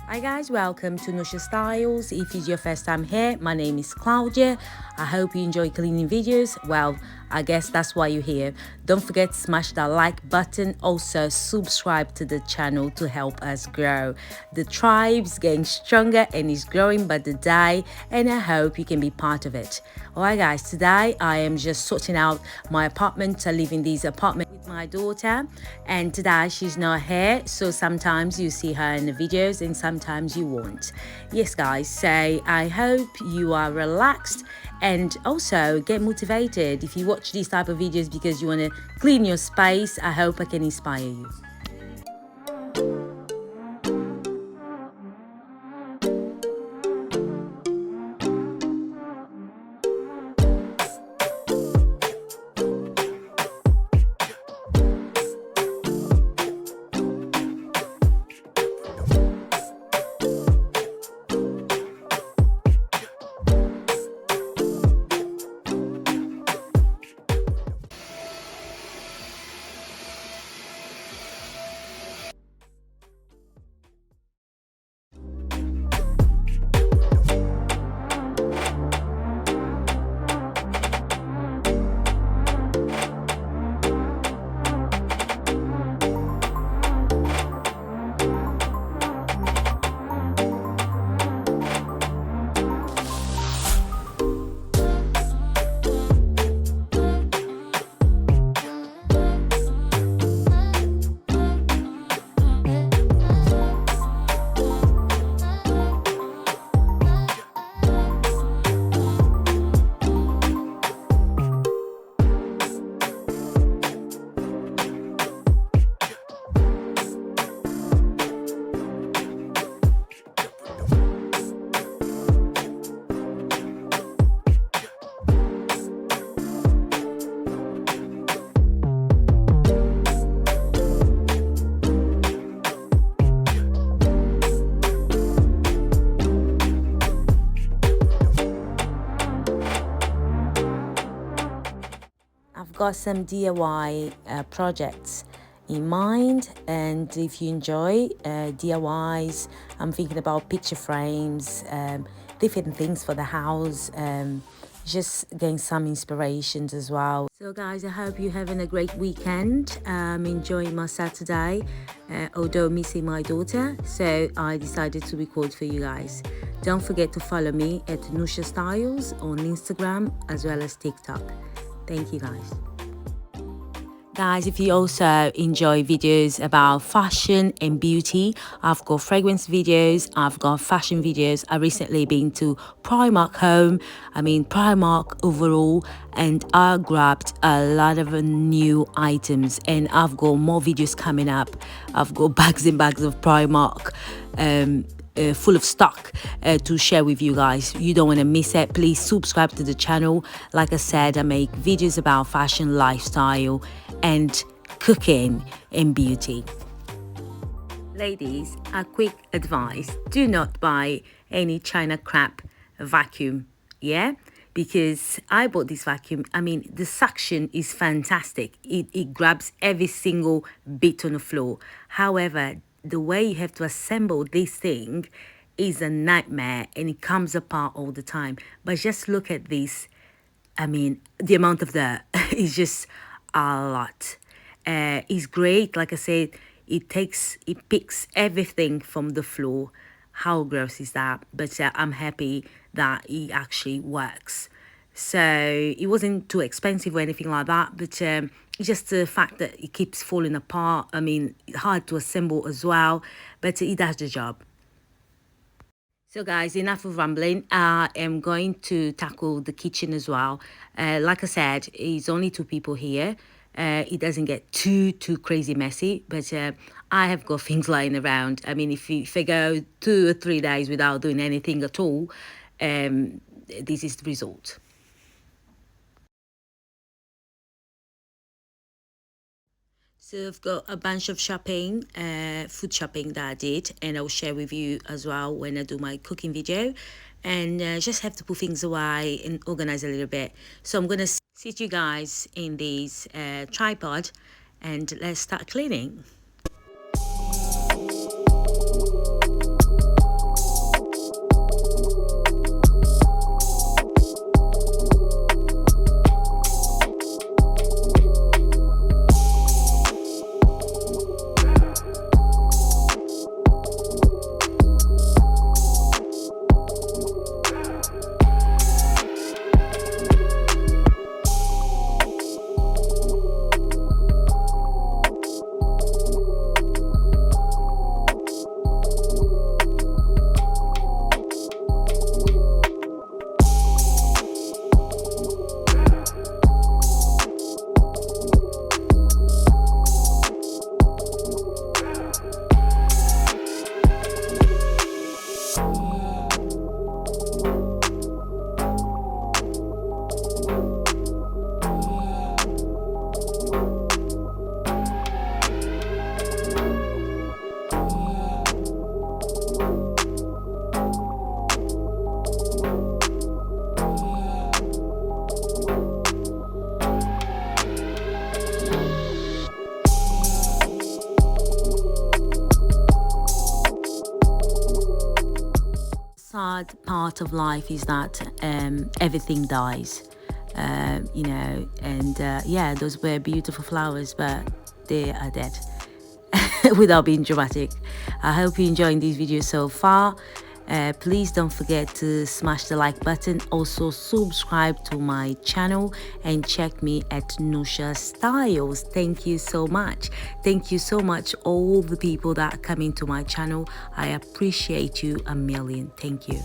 Hi guys, welcome to Nusha Styles. If it's your first time here, my name is Claudia. I hope you enjoy cleaning videos. Well, I guess that's why you're here. Don't forget to smash that like button. Also, subscribe to the channel to help us grow. The tribe's getting stronger and is growing by the day, and I hope you can be part of it. Alright guys, today I am just sorting out my apartment. I live in this apartment with my daughter, and today she's not here, so sometimes you see her in the videos and sometimes you won't. Yes guys, so I hope you are relaxed and also get motivated. If you watch these type of videos because you want to clean your space, I hope I can inspire you. I've got some DIY projects in mind, and if you enjoy DIYs, I'm thinking about picture frames, different things for the house, just getting some inspirations as well. So guys, I hope you're having a great weekend. Enjoying my Saturday, although missing my daughter, so I decided to record for you guys. Don't forget to follow me at Nusha Styles on Instagram as well as TikTok. Thank you guys. Guys, if you also enjoy videos about fashion and beauty, I've got fragrance videos, I've got fashion videos. I recently been to Primark Primark overall, and I grabbed a lot of new items, and I've got more videos coming up. I've got bags and bags of Primark full of stock to share with you guys. You don't want to miss it. Please subscribe to the channel. Like I said, I make videos about fashion, lifestyle and cooking and beauty. Ladies, a quick advice: do not buy any China crap vacuum, yeah, because I bought this vacuum. The suction is fantastic. It grabs every single bit on the floor. However, the way you have to assemble this thing is a nightmare, and it comes apart all the time. But just look at this. The amount of dirt is just a lot. It's great. Like I said, it picks everything from the floor. How gross is that? But I'm happy that it actually works. So it wasn't too expensive or anything like that, but it's just the fact that it keeps falling apart. Hard to assemble as well, but it does the job. So guys, enough of rambling. I am going to tackle the kitchen as well. Like I said, it's only 2 people here. It doesn't get too crazy messy, but I have got things lying around. If I go 2 or 3 days without doing anything at all, this is the result. So I've got a bunch of shopping, food shopping that I did, and I'll share with you as well when I do my cooking video. And just have to put things away and organize a little bit. So I'm going to sit you guys in this tripod and let's start cleaning. sad part of life is that everything dies, you know, and yeah, those were beautiful flowers, but they are dead. Without being dramatic, I hope you're enjoying these videos so far. Please don't forget to smash the like button. Also subscribe to my channel and check me at Nusha Styles. Thank you so much. Thank you so much, all the people that come into my channel. I appreciate you a million. Thank you.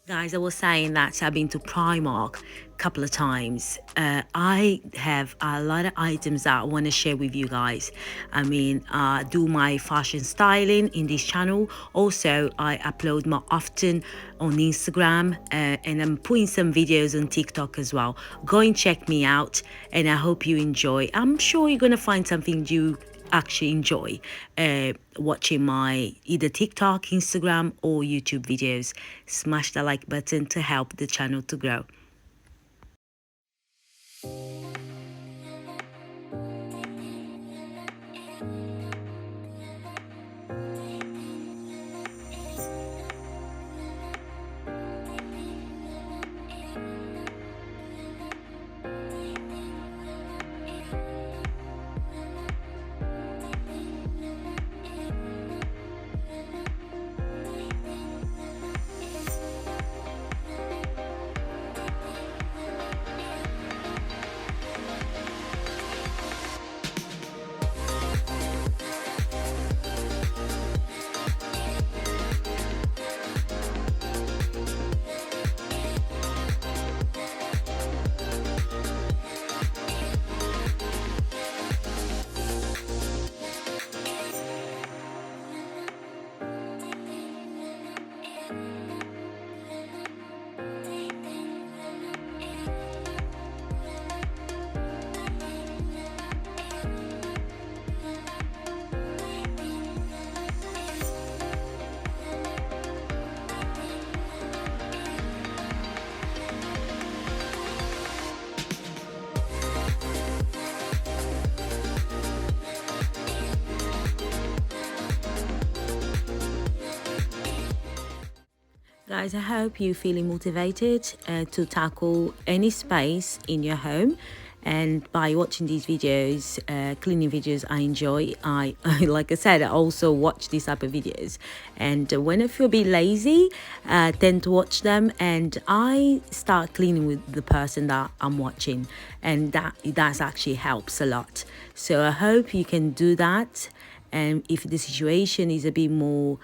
Guys, I was saying that I've been to Primark a couple of times. I have a lot of items that I want to share with you guys. I mean, do my fashion styling in this channel. Also, I upload more often on Instagram, and I'm putting some videos on TikTok as well. Go and check me out, and I hope you enjoy. I'm sure you're going to find something you actually enjoy watching my either TikTok, Instagram or YouTube videos. Smash the like button to help the channel to grow. Guys, I hope you're feeling motivated to tackle any space in your home. And by watching these videos, cleaning videos, I enjoy. I like I said, I also watch these type of videos. And when I feel a bit lazy, I tend to watch them, and I start cleaning with the person that I'm watching, and that actually helps a lot. So I hope you can do that. And if the situation is a bit more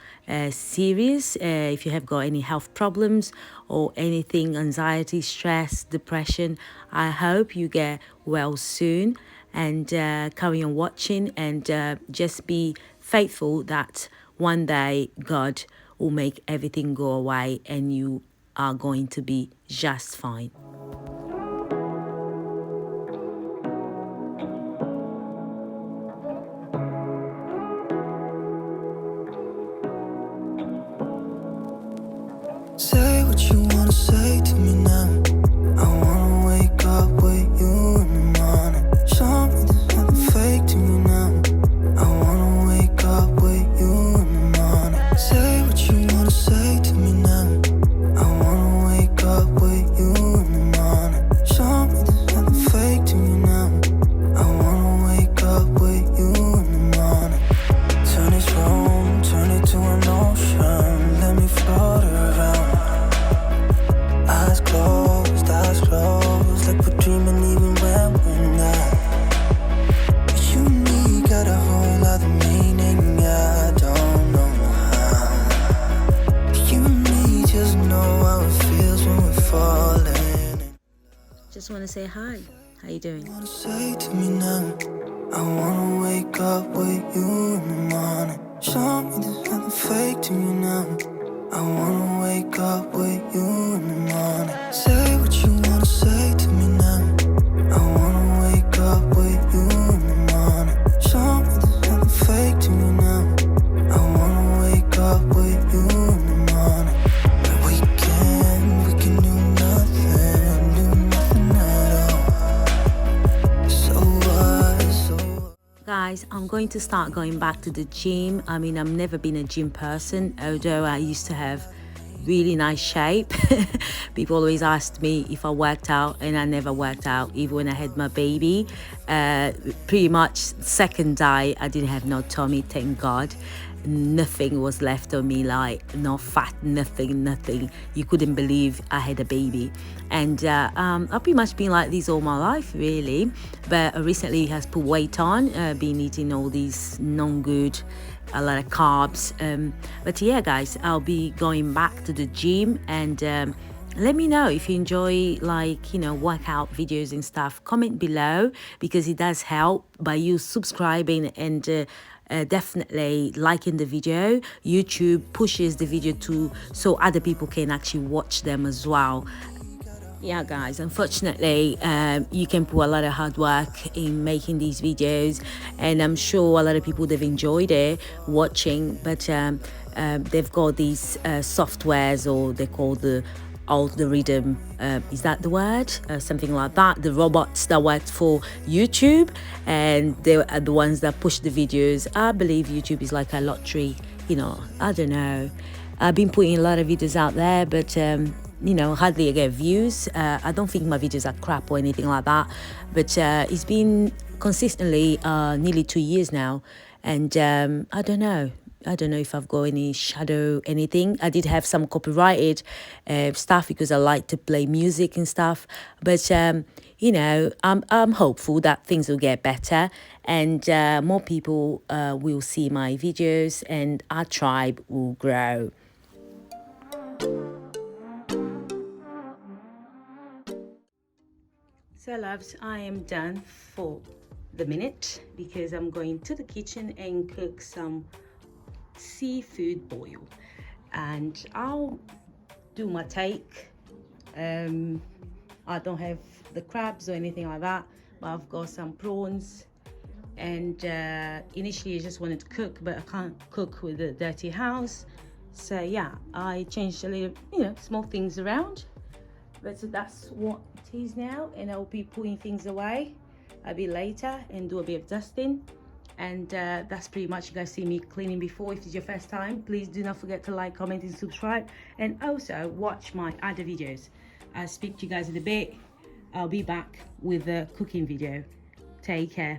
serious, if you have got any health problems or anything, anxiety, stress, depression, I hope you get well soon, and carry on watching, and just be faithful that one day God will make everything go away and you are going to be just fine. Say what you wanna say to me now. I wanna wake up with you in the morning. Show me there's nothing fake to me now. I wanna wake up with you in the morning. Say what you wanna say to me now. I wanna wake up with you in the morning. Show me there's nothing fake to me now. I wanna wake up with you in the morning. Turn this room, turn it to an ocean. Let me float around. Eyes closed, like we're dreaming even when we're not. You and me got a whole other meaning, I don't know how. You and me just know how it feels when we're falling. Just want to say hi. How you doing? Wanna say to me now, I wanna wake up with you in the morning. Show me there's nothing fake to me now. I wanna wake up with you in the morning. Say what you wanna say to me now. I wanna wake up with you in the morning. Show me there's nothing fake to me now. I wanna wake up with you in the morning. And we can do nothing at all. So what? Guys, I'm going to start going back to the gym. I mean, I've never been a gym person, although I used to have really nice shape. People always asked me if I worked out, and I never worked out, even when I had my baby. Pretty much second day, I didn't have no tummy, thank God. Nothing was left on me, like no fat, nothing. You couldn't believe I had a baby. And I've pretty much been like this all my life, really. But recently has put weight on, been eating all these non-good, a lot of carbs. But yeah, guys, I'll be going back to the gym, and let me know if you enjoy, like, you know, workout videos and stuff. Comment below, because it does help by you subscribing and definitely liking the video. YouTube pushes the video to so other people can actually watch them as well. Yeah, guys, unfortunately, you can put a lot of hard work in making these videos, and I'm sure a lot of people, they've enjoyed it watching, but they've got these softwares, or they call the algorithm, is that the word? Something like that. The robots that work for YouTube, and they are the ones that push the videos. I believe YouTube is like a lottery, you know. I don't know, I've been putting a lot of videos out there, but you know, hardly I get views. I don't think my videos are crap or anything like that, but it's been consistently nearly 2 years now, and I don't know if I've got any shadow anything. I did have some copyrighted stuff because I like to play music and stuff, but you know, I'm hopeful that things will get better, and more people will see my videos, and our tribe will grow. So loves, I am done for the minute, because I'm going to the kitchen and cook some seafood boil, and I'll do my take. I don't have the crabs or anything like that, but I've got some prawns, and initially I just wanted to cook, but I can't cook with a dirty house, so yeah, I changed a little, you know, small things around. But so that's what it is now, and I'll be putting things away a bit later and do a bit of dusting, and that's pretty much. You guys see me cleaning before. If it's your first time, please do not forget to like, comment and subscribe, and also watch my other videos. I'll speak to you guys in a bit. I'll be back with a cooking video. Take care.